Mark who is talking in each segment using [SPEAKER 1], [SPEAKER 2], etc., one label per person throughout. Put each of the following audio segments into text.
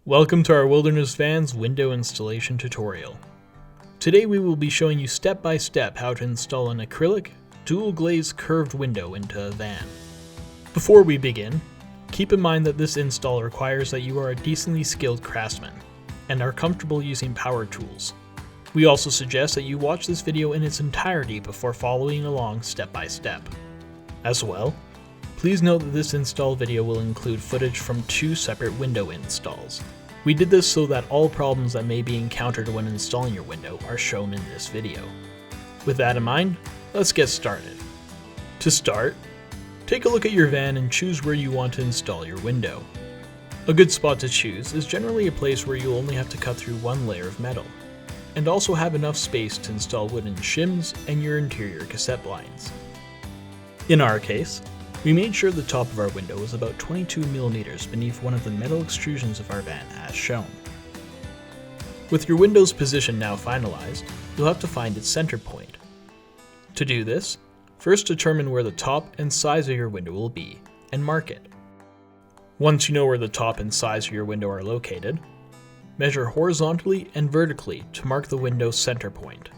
[SPEAKER 1] Welcome to our Wilderness Van's window installation tutorial. Today we will be showing you step by step how to install an acrylic, dual glaze curved window into a van. Before we begin, keep in mind that this install requires that you are a decently skilled craftsman and are comfortable using power tools. We also suggest that you watch this video in its entirety before following along step by step. As well, please note that this install video will include footage from two separate window installs. We did this so that all problems that may be encountered when installing your window are shown in this video. With that in mind, let's get started. To start, take a look at your van and choose where you want to install your window. A good spot to choose is generally a place where you'll only have to cut through one layer of metal, and also have enough space to install wooden shims and your interior cassette blinds. In our case, we made sure the top of our window was about 22mm beneath one of the metal extrusions of our van as shown. With your window's position now finalized, you'll have to find its center point. To do this, first determine where the top and size of your window will be, and mark it. Once you know where the top and size of your window are located, measure horizontally and vertically to mark the window's center point.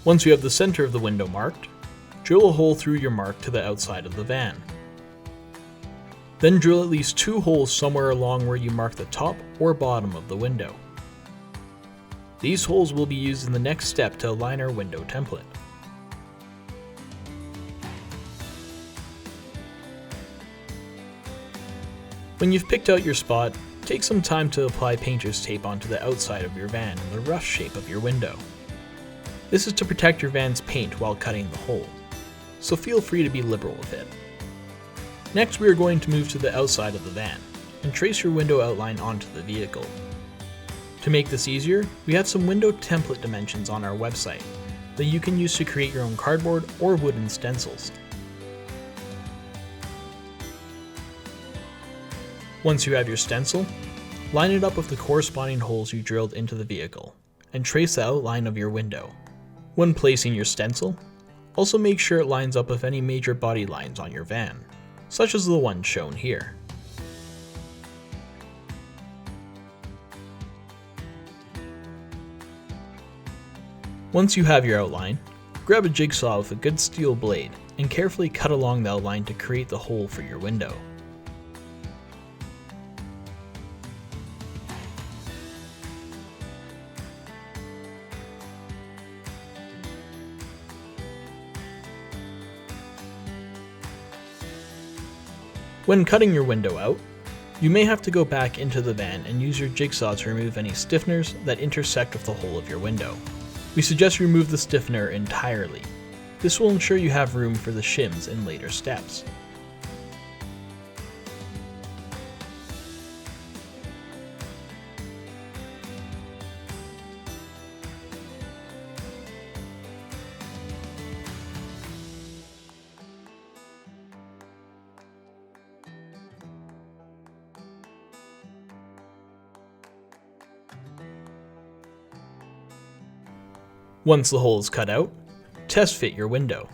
[SPEAKER 1] Once you have the center of the window marked, drill a hole through your mark to the outside of the van. Then drill at least 2 holes somewhere along where you mark the top or bottom of the window. These holes will be used in the next step to align our window template. When you've picked out your spot, take some time to apply painter's tape onto the outside of your van in the rough shape of your window. This is to protect your van's paint while cutting the hole, so feel free to be liberal with it. Next, we are going to move to the outside of the van and trace your window outline onto the vehicle. To make this easier, we have some window template dimensions on our website that you can use to create your own cardboard or wooden stencils. Once you have your stencil, line it up with the corresponding holes you drilled into the vehicle and trace the outline of your window. When placing your stencil, also make sure it lines up with any major body lines on your van, such as the one shown here. Once you have your outline, grab a jigsaw with a good steel blade and carefully cut along the outline to create the hole for your window. When cutting your window out, you may have to go back into the van and use your jigsaw to remove any stiffeners that intersect with the hole of your window. We suggest you remove the stiffener entirely. This will ensure you have room for the shims in later steps. Once the hole is cut out, test fit your window.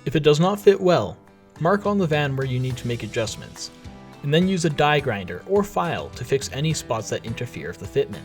[SPEAKER 1] If it does not fit well, mark on the van where you need to make adjustments, and then use a die grinder or file to fix any spots that interfere with the fitment.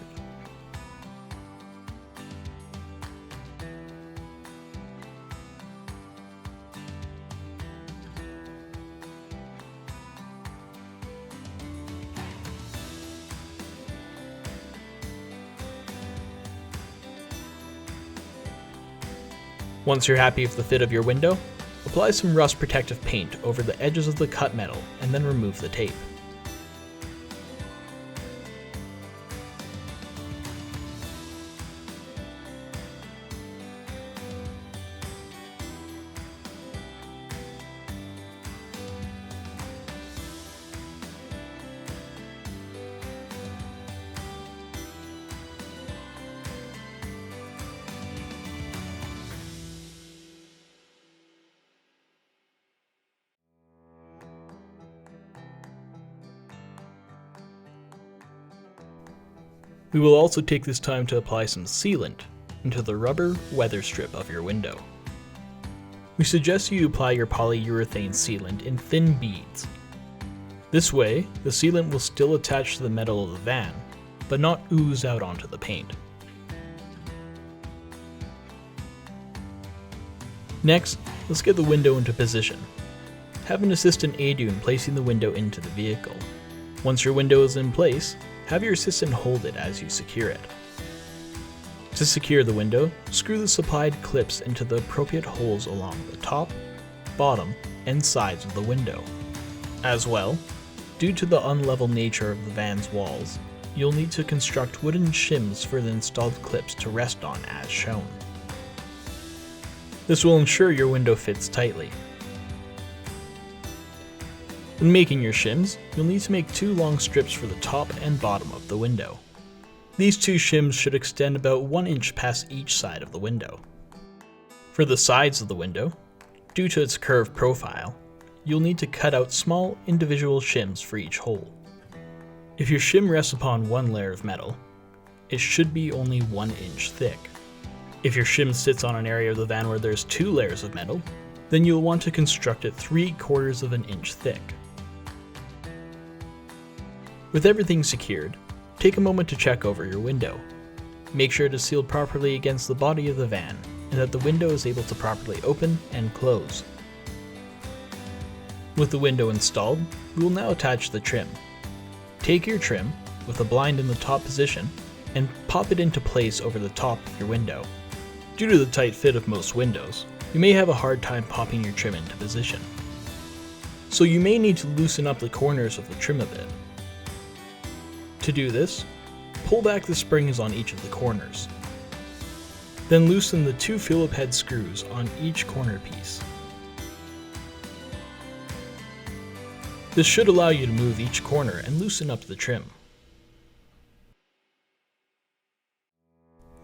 [SPEAKER 1] Once you're happy with the fit of your window, apply some rust protective paint over the edges of the cut metal and then remove the tape. We will also take this time to apply some sealant into the rubber weather strip of your window. We suggest you apply your polyurethane sealant in thin beads. This way, the sealant will still attach to the metal of the van, but not ooze out onto the paint. Next, let's get the window into position. Have an assistant aid you in placing the window into the vehicle. Once your window is in place, have your assistant hold it as you secure it. To secure the window, screw the supplied clips into the appropriate holes along the top, bottom, and sides of the window. As well, due to the unlevel nature of the van's walls, you'll need to construct wooden shims for the installed clips to rest on as shown. This will ensure your window fits tightly. When making your shims, you'll need to make 2 long strips for the top and bottom of the window. These 2 shims should extend about 1 inch past each side of the window. For the sides of the window, due to its curved profile, you'll need to cut out small individual shims for each hole. If your shim rests upon one layer of metal, it should be only 1 inch thick. If your shim sits on an area of the van where there's 2 layers of metal, then you'll want to construct it 3/4 of an inch thick. With everything secured, take a moment to check over your window. Make sure it is sealed properly against the body of the van and that the window is able to properly open and close. With the window installed, we will now attach the trim. Take your trim, with the blind in the top position, and pop it into place over the top of your window. Due to the tight fit of most windows, you may have a hard time popping your trim into position. So you may need to loosen up the corners of the trim a bit. To do this, pull back the springs on each of the corners. Then loosen the 2 Phillip head screws on each corner piece. This should allow you to move each corner and loosen up the trim.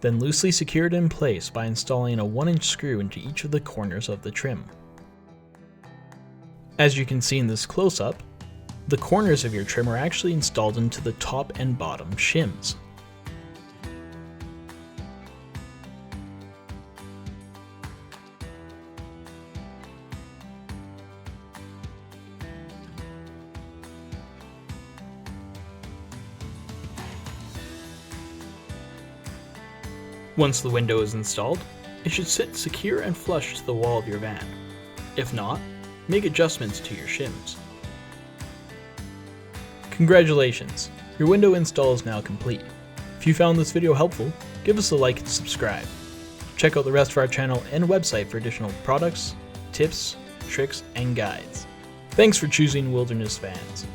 [SPEAKER 1] Then loosely secure it in place by installing a 1 inch screw into each of the corners of the trim. As you can see in this close-up, the corners of your trim are actually installed into the top and bottom shims. Once the window is installed, it should sit secure and flush to the wall of your van. If not, make adjustments to your shims. Congratulations! Your window install is now complete. If you found this video helpful, give us a like and subscribe. Check out the rest of our channel and website for additional products, tips, tricks, and guides. Thanks for choosing Wilderness Vans.